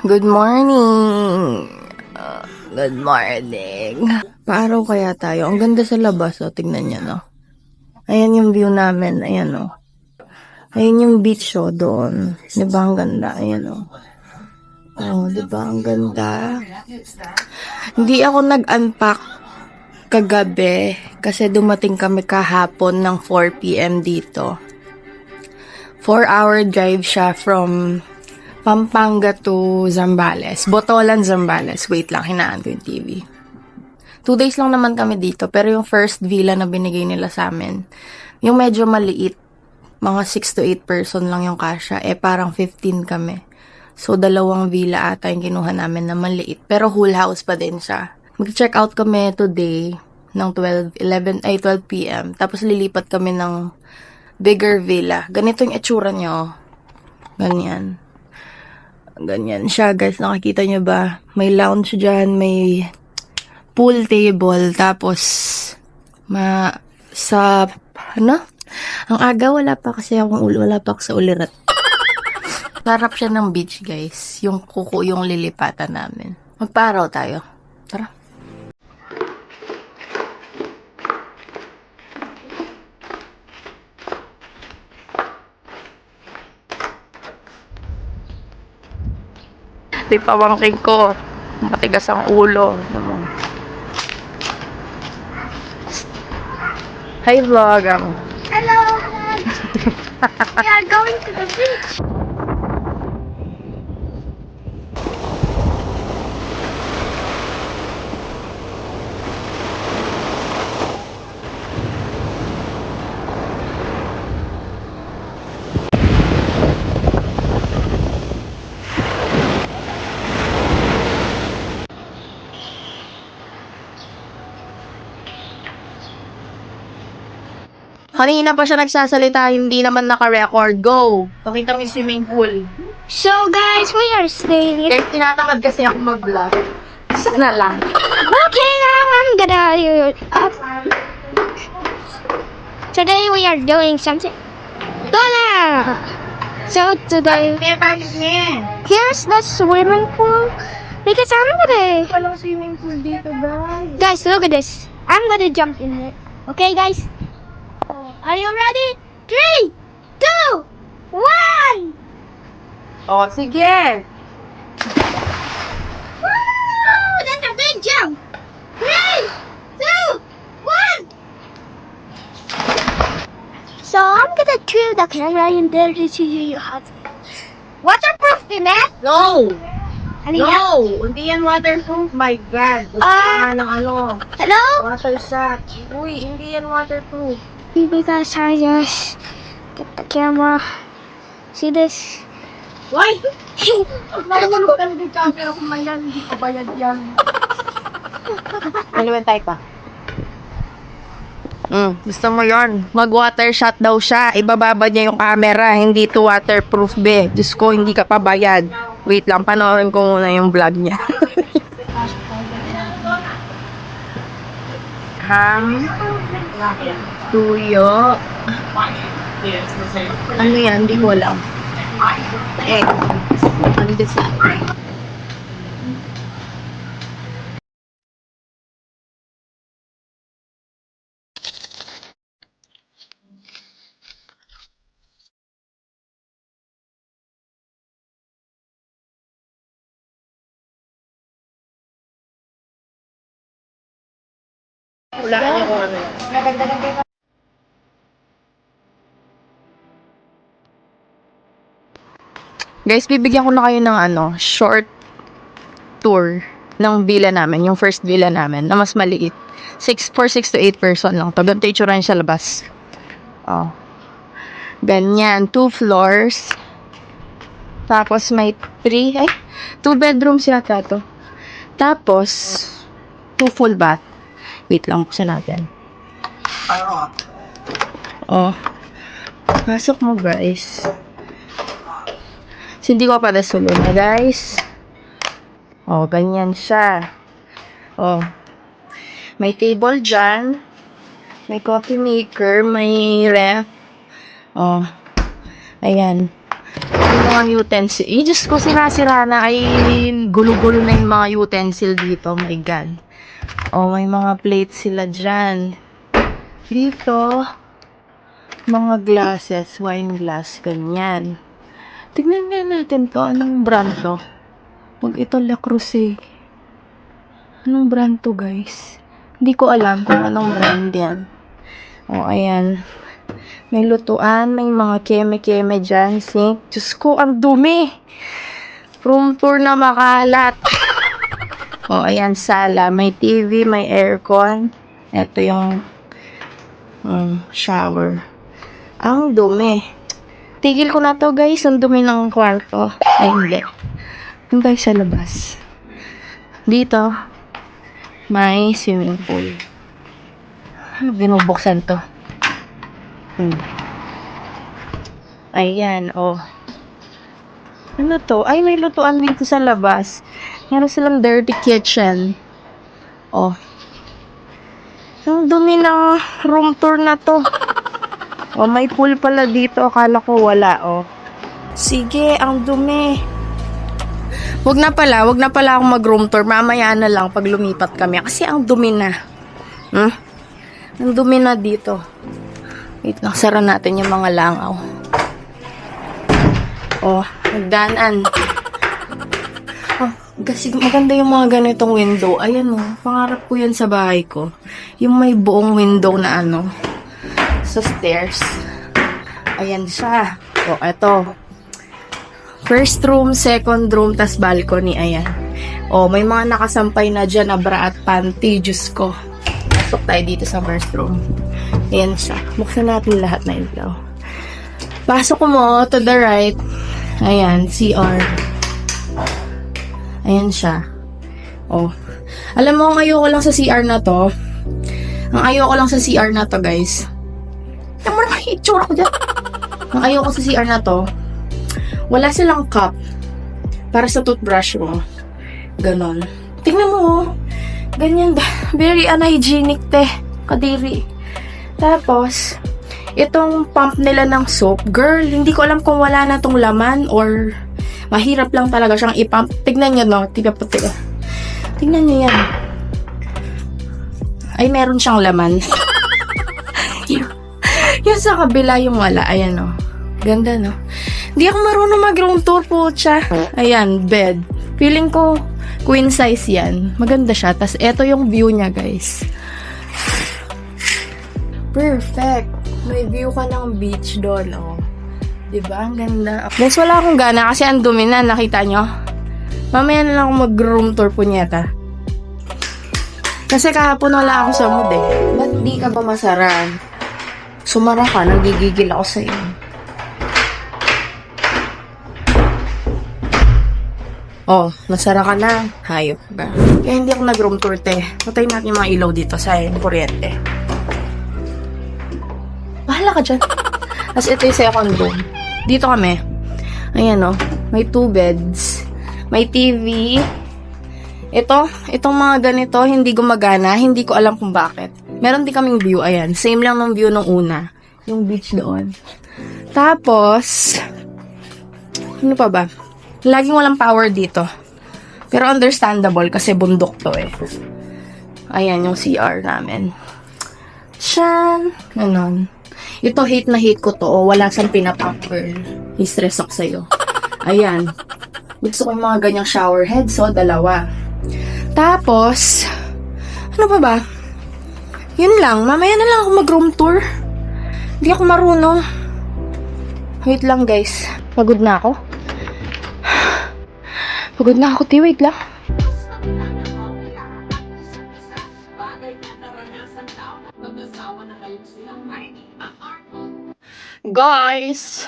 Good morning! Good morning. Paaraw kaya tayo. Ang ganda sa labas, oh. Tignan niyo, no? Ayan yung view namin. Ayan, oh. Ayan yung beach, oh, doon. Diba ang ganda? Ayan, oh. Oh, diba ang ganda? Hindi ako nag-unpack kagabi kasi dumating kami kahapon ng 4 p.m. dito. 4-hour drive siya from Pampanga to Zambales. Botolan, Zambales. Wait lang, hinaan ko yung TV. 2 days lang naman kami dito, pero yung first villa na binigay nila sa amin, yung medyo maliit, mga 6 to 8 person lang yung kasya, parang 15 kami. So, 2 villa ata yung kinuha namin na maliit, pero whole house pa din siya. Mag-check out kami today ng 12 p.m. Tapos lilipat kami ng bigger villa. Ganito yung itsura nyo. Ganyan. Ganyan siya, guys. Nakikita nyo ba? May lounge dyan, may pool table, tapos ano? Ang aga, wala pa ako sa ulirat. Sarap siya ng beach, guys. Yung kuko yung lilipatan namin. Magparaw tayo. Tara. Di pamangkin ko. Matigas ang ulo. Hi, vlog. Hello. We are going to the beach. Kanina pa siya nagsasalita, hindi naman naka-record. Go! Pakita mo yung swimming pool. So guys, we are staying. Guys, tinatamad kasi ako mag-vlog. Sana lang. Okay, now I'm gonna. Today we are doing something. Lola. So today, here's the swimming pool. Because I'm gonna. Walang swimming pool dito, guys. Guys, look at this. I'm gonna jump in it. Okay, guys. Are you ready? 3, 2, 1. Oh, sige. Woo! That's a big jump. 3, 2, 1. So I'm gonna turn the camera and then to see you how. Waterproof, Tinet? No! Ano yan? No! Hindi yan waterproof. My God. Gusto ka ng ano. Hello? Water shot. Uy, hindi yan waterproof. Because I just get the camera. See this? Why? Nalaman ka ng camera kung may yan. Hindi pa bayad yan. Aliwan tayo pa. Gusto mo yon? Mag-water shot daw siya. Ibababa niya yung camera. Hindi to waterproof, be. Diyos ko, hindi ka pa bayad. Wait lang, panoorin ko muna yung vlog niya. Ham. Tuyo. Ano yan? Hindi ko alam. On the side. Hulaan niyo kung ano yun. Guys, bibigyan ko na kayo ng short tour ng villa namin, yung first villa namin, na mas maliit. 6 to 8 person lang to. Ganito itsura niya sa labas. Oh. Ganyan, 2 floors. Tapos may 2 bedrooms yata to. Tapos 2 full bath. Wait lang, buksan natin. Oh. Pasok mo, guys. Hindi ko pa nasulod na, guys. Oh, ganyan siya. Oh. May table dyan. May coffee maker. May ref. Oh. Ayan. Yung mga utensil. Diyos ko, sira-sira na. Ay, gulo-gulo na yung mga utensil dito. Oh my God. Oh, may mga plates sila dyan. Dito, mga glasses, wine glass, ganyan. Tignan nga natin to. Anong brand to? Huwag ito Le Creuset. Anong brand to, guys? Hindi ko alam kung anong brand yan. Oh, ayan. May lutuan, may mga keme-keme dyan. Sink. Diyos ko, ang dumi. Room tour na makalat. Oh, ayan, sala. May TV, may aircon. Ito yung shower. Ang dumi. Tigil ko na to, guys. Ang dumi ng kwarto. Ay, hindi. Doon tayo sa labas. Dito, may swimming pool. Binubuksan to. Ayan, oh. Ano to? Ay, may lutuan dito sa labas. Meron silang dirty kitchen. Oh. Ang dumi ng room tour na to. Oh, may pool pala dito. Akala ko wala, oh. Sige, ang dumi. Wag na pala akong mag-room tour. Mamaya na lang pag lumipat kami. Kasi ang dumi na. Ang dumi na dito. Wait lang, sara natin yung mga langaw. Oh, nagdaanan. Oh, kasi maganda yung mga ganitong window. Ayan oh, pangarap ko yan sa bahay ko. Yung may buong window na ano, sa stairs. Ayan siya. Oh, eto. First room, second room, tas balcony. Ayan. Oh, may mga nakasampay na dyan na bra at panty. Diyos ko. Pasok tayo dito sa first room. Ayan siya. Buksan natin lahat na ilaw. Pasok mo to the right. Ayan, CR. Ayan siya. Oh. Alam mo, ang ayoko lang sa CR na to. Ang ayoko lang sa CR na to, guys. Tignan mo naman, itsura ko dyan. Ang ayoko sa CR na to, wala silang cup para sa toothbrush mo. Ganon. Tingnan mo, oh. Ganyan ba? Very unhygienic, te. Kadiri. Tapos, itong pump nila ng soap, girl, hindi ko alam kung wala na tong laman or mahirap lang talaga siyang ipump. Tignan nyo, no? Tignan nyo yan. Ay, meron siyang laman. Yung sa kabila yung wala. Ayan, no? Ganda, no? Di ako marunong mag-room tour po siya. Ayan, bed. Feeling ko queen size yan. Maganda siya. Tapos, eto yung view niya, guys. Perfect. May view ka ng beach doon, oh. Diba? Ang ganda. Guys, wala akong gana kasi ang dumi na. Nakita nyo? Mamaya na lang ako mag-room tour po niyata. Kasi kahapon wala ako sa mood eh. Ba't di ka ba masara? Sumara ka, nagigigil ako sa'yo. Oh, nasara ka na. Hayop ka. Kaya hindi ako nag-room tour, te. Patay natin yung mga ilaw dito sa kuryente. Bahala ka dyan. As ito yung second room. Dito kami. Ayan o. May 2 beds. May TV. Itong mga ganito, hindi gumagana. Hindi ko alam kung bakit. Meron din kaming view. Ayan. Same lang ng view nung una. Yung beach doon. Tapos, ano pa ba? Laging walang power dito. Pero understandable kasi bundok to eh. Ayan yung CR namin. Shan! Ganon. Ito, hate na hate ko to. O, wala siyang pinapump, girl. I-stress ako sa'yo. Ayan. Gusto ko yung mga ganyang shower heads, so, 2. Tapos, ano pa ba? Yun lang. Mamaya na lang ako mag-room tour. Hindi ako marunong. Wait lang, guys. Pagod na ako. Pagod na ako, wait lang. Guys,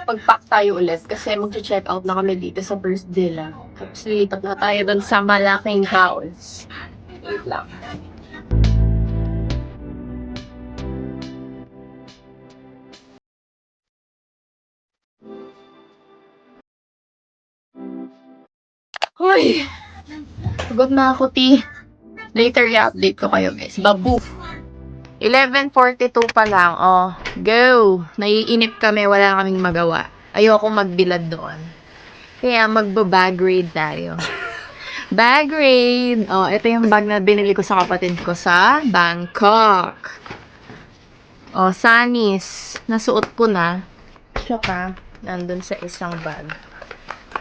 pag-pack tayo ulit kasi mag-check out na kami dito sa First Villa. Tapos lilipat na tayo dun sa malaking house. Wait lang. Hoy! Pagod na ako, T. Later i-update ko kayo, guys. Babu! 11:42 pa lang. Oh, go! Naiinip kami, wala kaming magawa. Ayoko magbilad doon. Kaya magba-bag raid tayo. Bag raid! Oh, ito yung bag na binili ko sa kapatid ko sa Bangkok. Oh, Sanis. Nasuot ko na. Tsaka, nandun sa isang bag.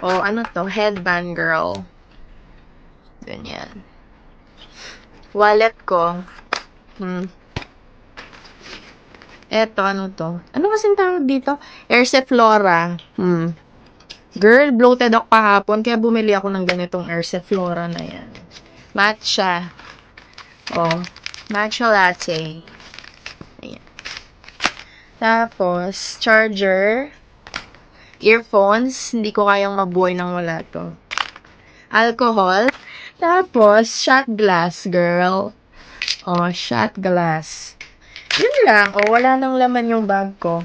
Oh, ano to? Headband girl. Ganyan. Wallet ko. Eto, ano to? Ano kasing tawag dito? Erseflora. Girl, bloated ako kahapon, kaya bumili ako ng ganitong Erseflora na yan. Matcha. Oh, matcha latte. Ayan. Tapos, charger. Earphones. Hindi ko kayang mabuhay nang wala to. Alcohol. Tapos, shot glass, girl. Oh, shot glass. Yun lang. Oh, wala nang laman yung bag ko.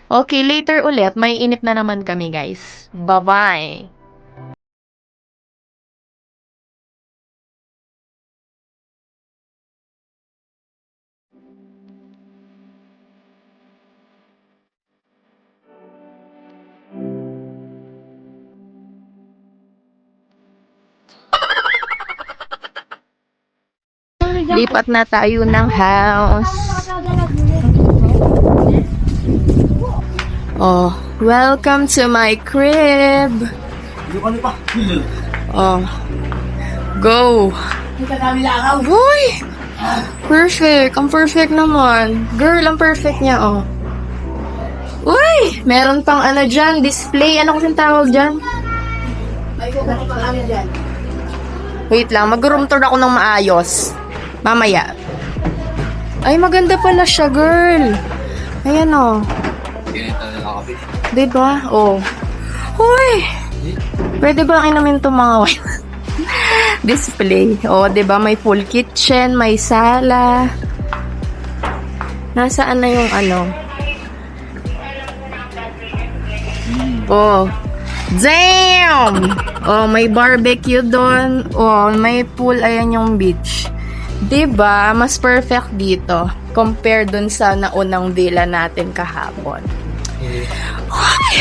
Okay, later ulit. May inip na naman kami, guys. Bye-bye! Lipat na tayo ng house. Oh, welcome to my crib. Oh, go. Uy! Perfect. Ang perfect naman. Girl, ang perfect niya, oh. Uy! Meron pang ano dyan, display. Ano kasing tawag dyan? Wait lang, mag-room tour ako ng maayos. Mamaya. Ay, maganda pala siya, girl. Ayan, oh. Diba? Oh. Uy! Pwede ba inumin itong mga wine? Display. Oh, diba? May full kitchen, may sala. Nasaan na yung ano? Oh. Damn! Oh, may barbecue doon. Oh, may pool. Ayan yung beach. Diba? Mas perfect dito. Compare dun sa naunang villa natin kahapon. Ay!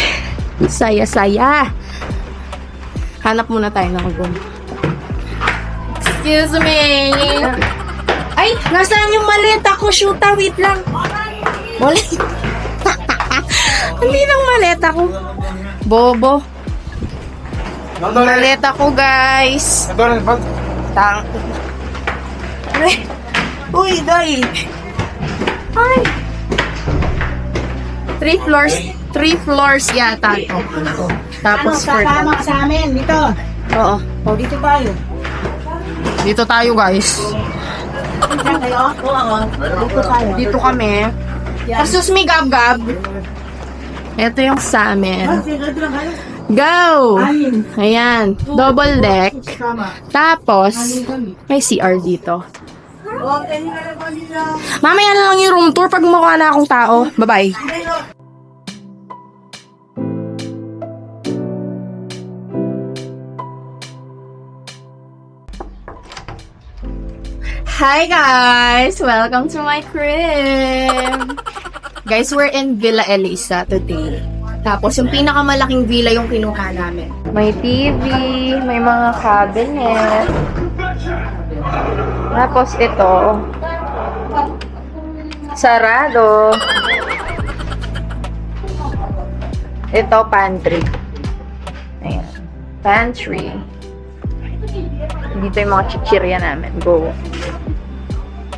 Saya-saya. Hanap muna tayo ng room. Excuse me. Ay, nasaan yung maleta ko? Shoota, wait lang. Maleta. Hindi nang maleta ko. Bobo. Maleta ko, guys. Tang. Ay. Uy, day. Ay. 3 floors yata ito. Tapos ano, kasama ka sa amin, dito. Oo. O, dito tayo. Dito tayo, guys. Dito kayo? Oo. Dito tayo. Dito kami. Excuse me, gab-gab. Ito yung sa amin. Dito lang kayo. Go! Anin. Ayan. Double deck. Kasama. Tapos, Anin kami. may CR dito. O, kayo na lang kami lang. Mamaya na lang yung room tour pag mukha na akong tao. Bye-bye. Hi guys! Welcome to my crib! Guys, we're in Villa Elisa today. Tapos, yung pinakamalaking villa yung kinuha namin. May TV, may mga cabinet. Tapos, ito. Sarado. Ito, pantry. Ayan. Pantry. Dito yung mga chichirya namin. Go.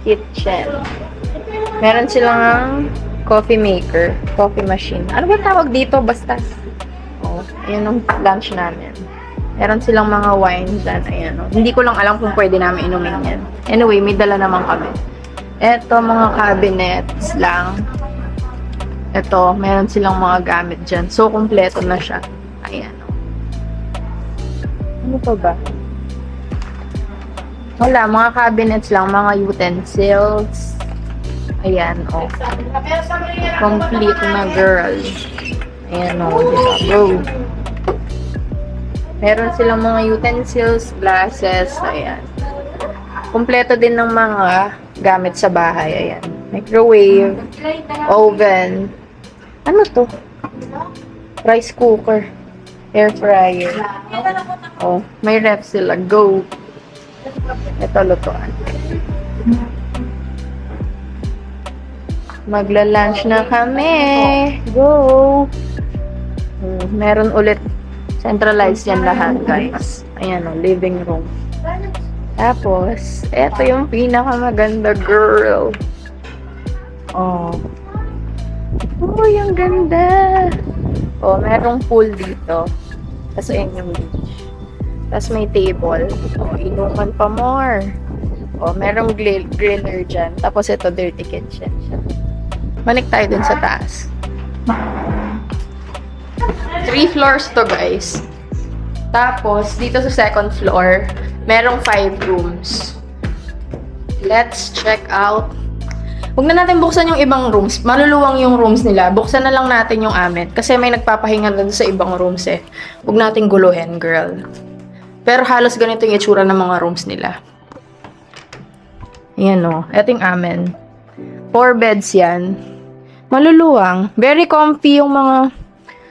Kitchen. Meron silang coffee maker, coffee machine. Ano ba tawag dito? Basta. Oh, ayan yung lunch namin. Meron silang mga wine dyan. Ayan, oh. Hindi ko lang alam kung pwede namin inumin yan. Anyway, may dala naman kami. Eto, mga cabinets lang. Eto, meron silang mga gamit dyan. So, kompleto na siya. Ayan, oh. Ano pa ba? Wala, mga cabinets lang, mga utensils. Ayan, oh. Complete na, girl. Ayan, oh. Go. Meron silang mga utensils, glasses, ayan. Kompleto din ng mga gamit sa bahay, ayan. Microwave, oven. Ano to? Rice cooker. Air fryer. Oh, may ref sila. Go! Ito, lutuan. Magla-lunch na kami. Go! Meron ulit. Centralized yan lahat, guys. Ayan o, living room. Tapos, eto yung pinakamaganda, girl. Oh. Oh, yung ganda. Oh, merong pool dito. Tapos, ayan yung beach. Tapos, may table. Oh, inuman pa more. Oh, merong griller dyan. Tapos, ito, dirty kitchen siya. Balik tayo dun sa taas. 3 floors to, guys. Tapos, dito sa second floor, merong 5 rooms. Let's check out. Huwag na natin buksan yung ibang rooms. Maluluwang yung rooms nila. Buksan na lang natin yung amin. Kasi may nagpapahinga dun sa ibang rooms eh. Huwag natin guluhin, girl. Pero halos ganito yung itsura ng mga rooms nila. Ayan o. Ito yung amin. 4 beds yan. Maluluwang. Very comfy yung mga,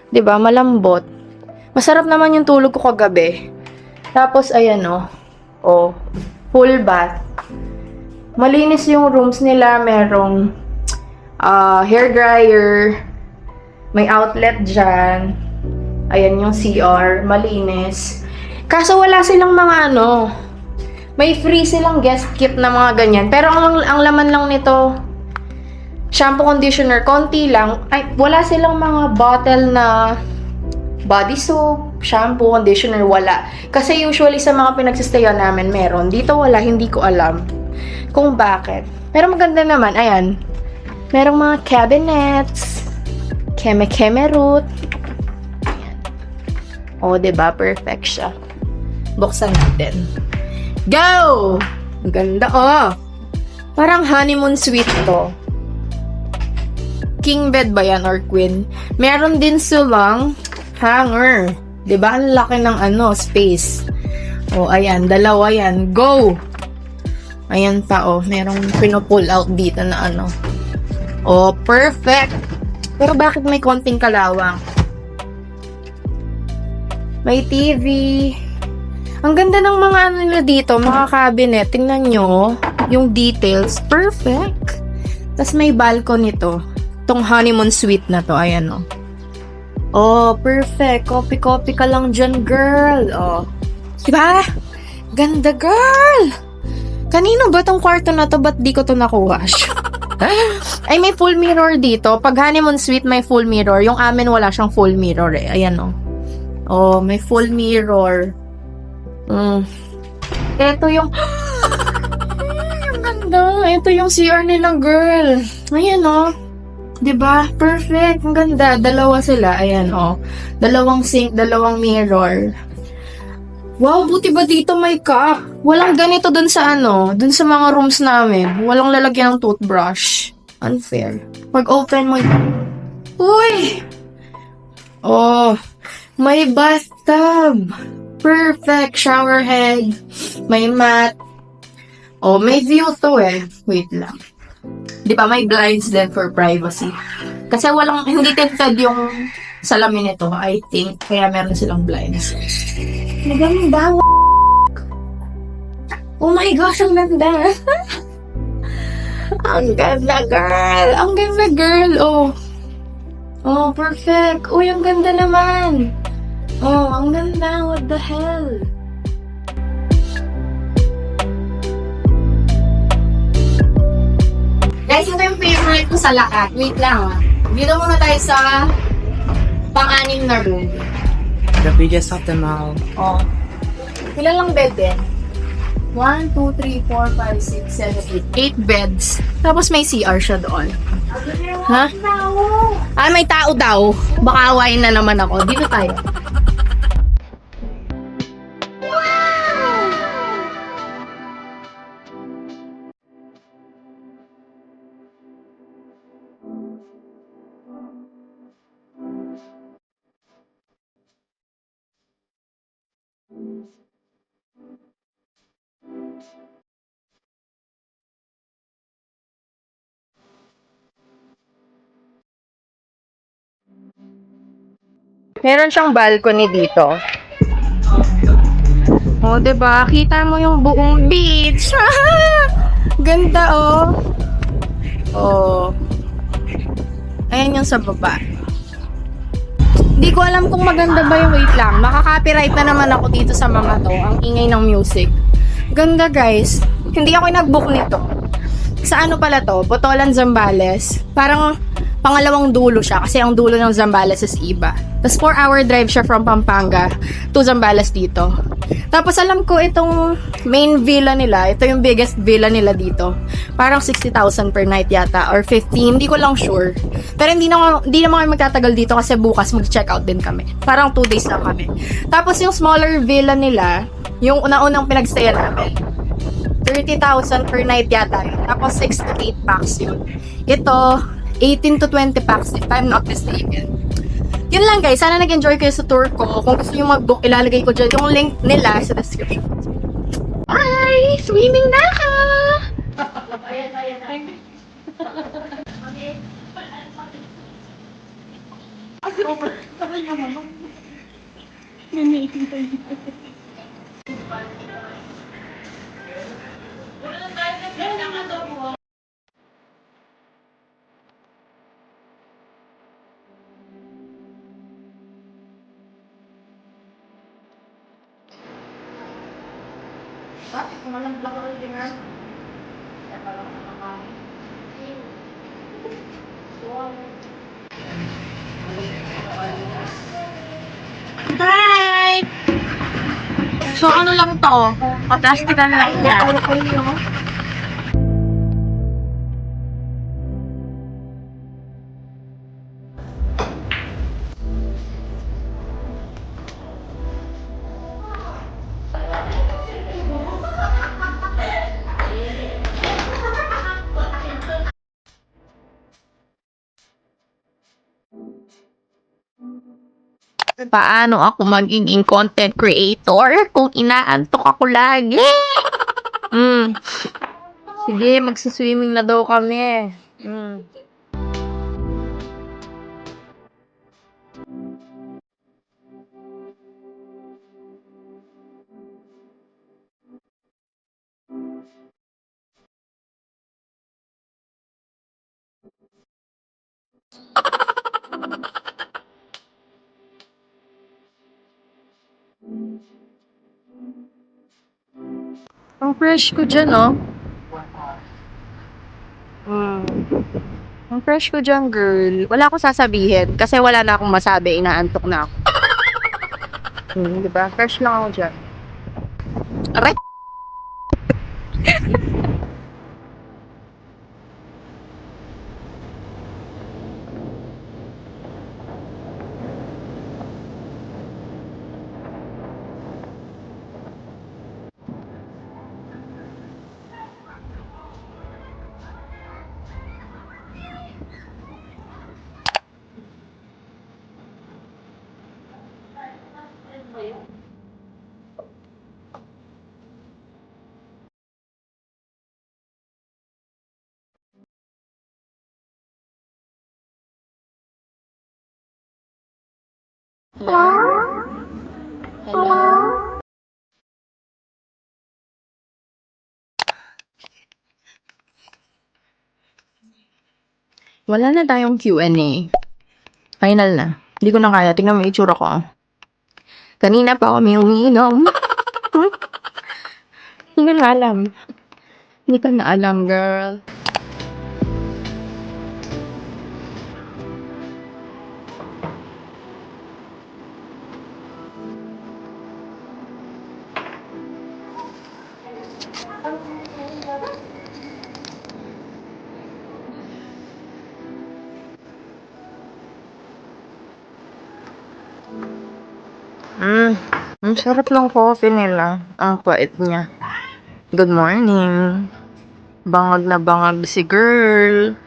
'di ba, malambot. Masarap naman yung tulog ko kagabi. Tapos ayan oh, full bath. Malinis yung rooms nila, merong hair dryer, may outlet diyan. Ayan yung CR, malinis. Kaso wala silang mga may free silang guest kit na mga ganyan. Pero ang laman lang nito, shampoo, conditioner, konti lang. Ay, wala silang mga bottle na body soap, shampoo, conditioner, wala. Kasi usually sa mga pinagsistayan namin, meron. Dito wala, hindi ko alam kung bakit. Pero maganda naman, ayan. Merong mga cabinets, keme-keme root. Ayan. O, diba? Perfect siya. Buksan natin. Go! Ang ganda, Parang honeymoon suite to. King bed ba yan or queen? Meron din silang hanger. 'Di ba? Ang laki ng space. Oh, ayan, dalawa yan. Go. Ayan pa merong pino-pull out dito na Oh, perfect. Pero bakit may konting kalawang? May TV. Ang ganda ng mga nila dito, mga cabinet. Tingnan nyo, yung details. Perfect. Tapos may balcony to. Itong honeymoon suite na to, ayan Oh, perfect. Copy-copy ka lang dyan, girl. Oh. Diba? Ganda, girl. Kanino ba tong kwarto na to? Ba't di ko to nakuha? Ay, may full mirror dito. Pag honeymoon suite, may full mirror. Yung amin, wala siyang full mirror eh. Ayan Oh, may full mirror. Ito yung... ang ganda. Ito yung CR nila, girl. Ayan Diba? Perfect. Ang ganda. Dalawa sila. Ayan, Dalawang sink, dalawang mirror. Wow, buti ba dito may cup? Walang ganito dun sa dun sa mga rooms namin. Walang lalagyan ng toothbrush. Unfair. Pag open mo, uy! Oh, may bathtub. Perfect. Shower head. May mat. Oh, may view to Wait lang. Di ba may blinds din for privacy? Kasi hindi tinted yung salamin nito, I think. Kaya meron silang blinds. Naganda. Oh my gosh, ang ganda. Ang ganda, girl. Ang ganda, girl. Oh, perfect. Uy, ang ganda naman. Oh, ang ganda. What the hell? Guys, ito yung favorite ko sa lahat. Wait lang Dito muna tayo sa pang-anim na room. The biggest of them all. Oh. Ilan lang bed din? 1, 2, 3, 4, 5, 6, 7, 8. 8 beds. Tapos may CR siya doon. Ha? May tao daw. Baka awayin na naman ako. Dito tayo. Meron siyang balcony dito. Oh, 'di ba? Kita mo yung buong beach. Ganda, oh. Oh. Ayan yung sa baba. Hindi ko alam kung maganda ba yung wait lang. Makaka-copyright na naman ako dito sa mga to. Ang ingay ng music. Ganda, guys. Hindi ako nag-book nito. Sa ano pala to? Botolan, Zambales. Parang pangalawang dulo siya kasi ang dulo ng Zambales is iba. Tapos 4-hour drive siya from Pampanga to Zambales dito. Tapos alam ko itong main villa nila, ito yung biggest villa nila dito. Parang 60,000 per night yata or 50, hindi ko lang sure. Pero hindi naman kami magtatagal dito kasi bukas mag-check out din kami. Parang 2 days lang kami. Tapos yung smaller villa nila, yung una-unang pinagstayan namin, 30,000 per night yata yun. Tapos 6 to 8 packs yun. Ito, 18 to 20 packs if I'm not mistaken. Yun lang guys, sana nag-enjoy kayo sa tour ko. Kung gusto nyo mag-book, ilalagay ko dyan yung link nila sa description. Bye! Swimming na ako! Hi! So, ano lang to? Kaplastikan lang yan. Paano ako magiging content creator kung inaantok ako lagi? Sige, magsiswimming na daw kami. Ang fresh ko dyan, oh. Ang fresh ko dyan, girl. Wala akong sasabihin kasi wala na akong masabi. Inaantok na ako. Diba? Fresh lang ako dyan. Aray! Hello? Wala na tayong Q&A. Final na. Hindi ko na kaya. Tingnan mo yung itsura ko. Kanina pa ako may umiinom. Hindi ko na alam. Hindi ko na alam, girl. Ang sarap ng coffee nila. Ang pait niya. Good morning. Bangag na bangag si girl.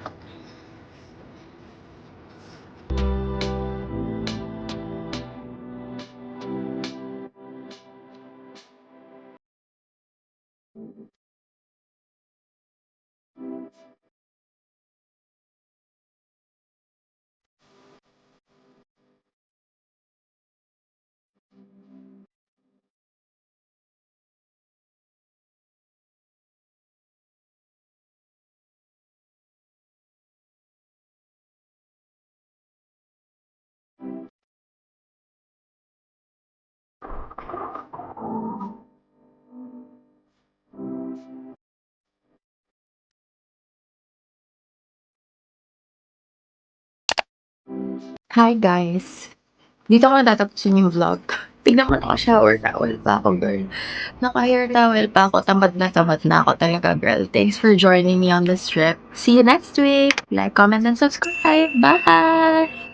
Hi guys! Dito ko natatapusin yung vlog. Tignan mo, naka-shower towel pa ako, girl. Naka-hair towel pa ako. Tamad na ako talaga, girl. Thanks for joining me on this trip. See you next week! Like, comment, and subscribe! Bye!